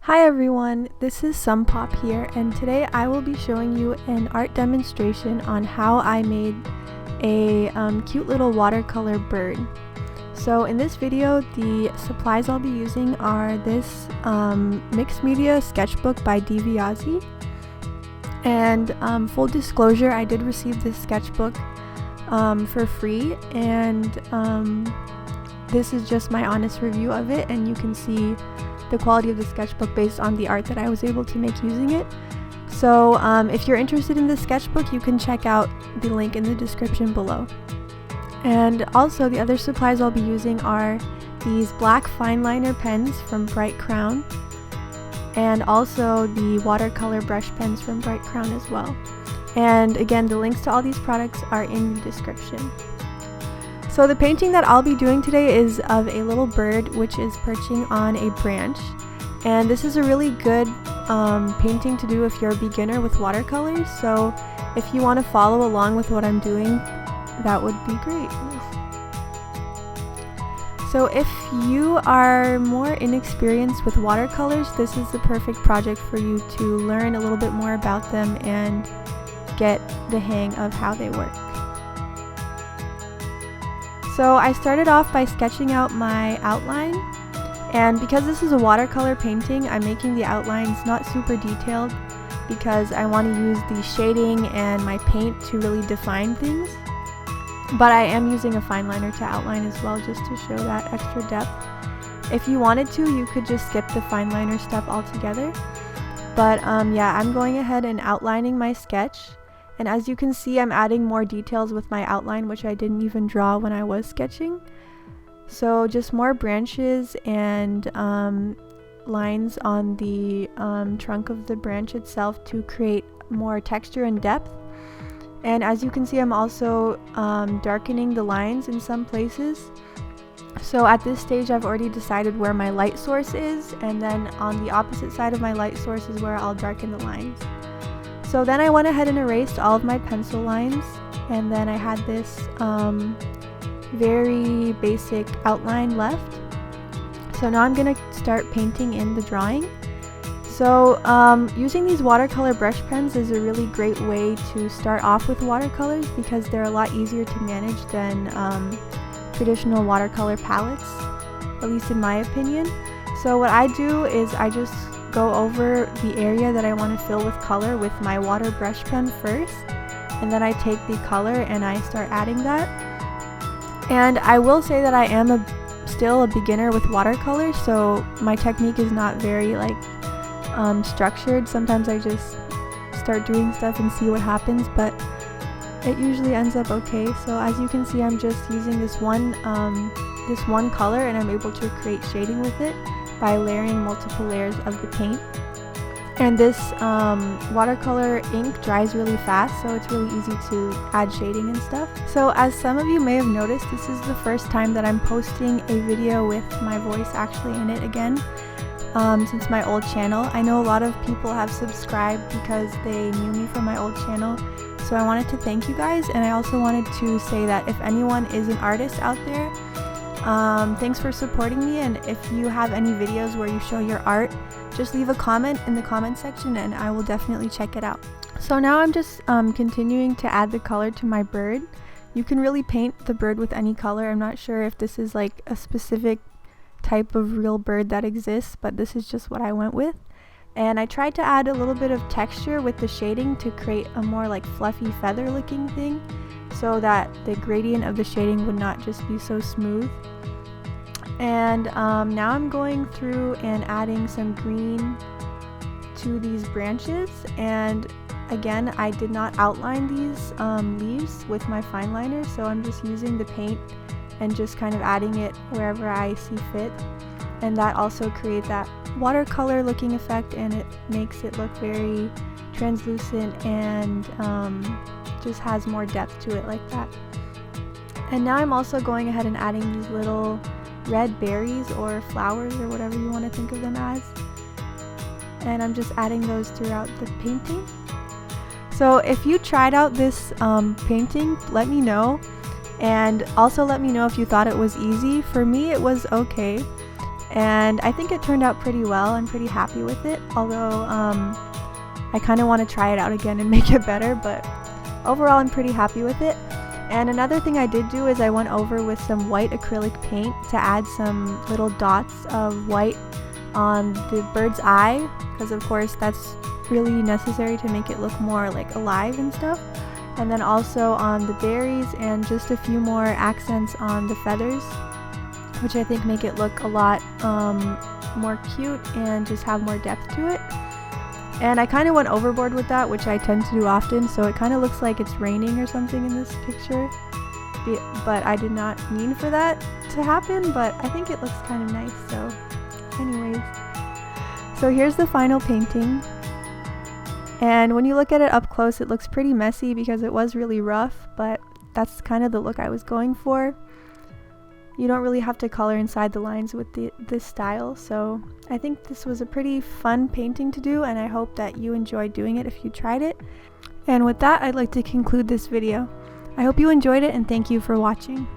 Hi everyone, this is Sumpop here, and today I will be showing you an art demonstration on how I made a cute little watercolor bird. So in this video, the supplies I'll be using are this mixed media sketchbook by DiBiase. And full disclosure, I did receive this sketchbook for free, and this is just my honest review of it, and you can see the quality of the sketchbook based on the art that I was able to make using it. So if you're interested in the sketchbook, you can check out the link in the description below. And also the other supplies I'll be using are these black fine liner pens from Bright Crown, and also the watercolor brush pens from Bright Crown as well. And again, the links to all these products are in the description. So the painting that I'll be doing today is of a little bird which is perching on a branch, and this is a really good painting to do if you're a beginner with watercolors. So if you want to follow along with what I'm doing, that would be great. So if you are more inexperienced with watercolors, this is the perfect project for you to learn a little bit more about them and get the hang of how they work. So I started off by sketching out my outline, and because this is a watercolor painting, I'm making the outlines not super detailed because I want to use the shading and my paint to really define things. But I am using a fine liner to outline as well, just to show that extra depth. If you wanted to, you could just skip the fine liner step altogether. But yeah, I'm going ahead and outlining my sketch. And as you can see, I'm adding more details with my outline, which I didn't even draw when I was sketching. So just more branches and lines on the trunk of the branch itself to create more texture and depth. And as you can see, I'm also darkening the lines in some places. So at this stage, I've already decided where my light source is, and then on the opposite side of my light source is where I'll darken the lines. So then I went ahead and erased all of my pencil lines, and then I had this very basic outline left. So now I'm going to start painting in the drawing. So using these watercolor brush pens is a really great way to start off with watercolors because they're a lot easier to manage than traditional watercolor palettes, at least in my opinion. So what I do is I just go over the area that I want to fill with color with my water brush pen first, and then I take the color and I start adding that. And I will say that I am still a beginner with watercolor, so my technique is not very structured. Sometimes I just start doing stuff and see what happens, but it usually ends up okay. So as you can see, I'm just using this one color, and I'm able to create shading with it by layering multiple layers of the paint. And this watercolor ink dries really fast, so it's really easy to add shading and stuff. So as some of you may have noticed, this is the first time that I'm posting a video with my voice actually in it again, since my old channel. I know a lot of people have subscribed because they knew me from my old channel, so I wanted to thank you guys. And I also wanted to say that if anyone is an artist out there, thanks for supporting me, and if you have any videos where you show your art, just leave a comment in the comment section and I will definitely check it out. So now I'm just continuing to add the color to my bird. You can really paint the bird with any color. I'm not sure if this is like a specific type of real bird that exists, but this is just what I went with. And I tried to add a little bit of texture with the shading to create a more like fluffy feather looking thing, so that the gradient of the shading would not just be so smooth. And now I'm going through and adding some green to these branches, and again, I did not outline these leaves with my fine liner, so I'm just using the paint and just kind of adding it wherever I see fit, and that also creates that watercolor looking effect, and it makes it look very translucent and just has more depth to it like that. And now I'm also going ahead and adding these little red berries or flowers or whatever you want to think of them as, and I'm just adding those throughout the painting. So if you tried out this painting, let me know, and also let me know if you thought it was easy. For me, it was okay. and I think it turned out pretty well. I'm pretty happy with it, although I kind of want to try it out again and make it better, but overall I'm pretty happy with it. And another thing I did do is I went over with some white acrylic paint to add some little dots of white on the bird's eye, because of course that's really necessary to make it look more like alive and stuff. And then also on the berries and just a few more accents on the feathers, which I think make it look a lot more cute and just have more depth to it. And I kind of went overboard with that, which I tend to do often, so it kind of looks like it's raining or something in this picture. But I did not mean for that to happen, but I think it looks kind of nice. So anyways, so here's the final painting. And when you look at it up close, it looks pretty messy because it was really rough, but that's kind of the look I was going for. You don't really have to color inside the lines with this style, so I think this was a pretty fun painting to do, and I hope that you enjoyed doing it if you tried it. And with that, I'd like to conclude this video. I hope you enjoyed it, and thank you for watching.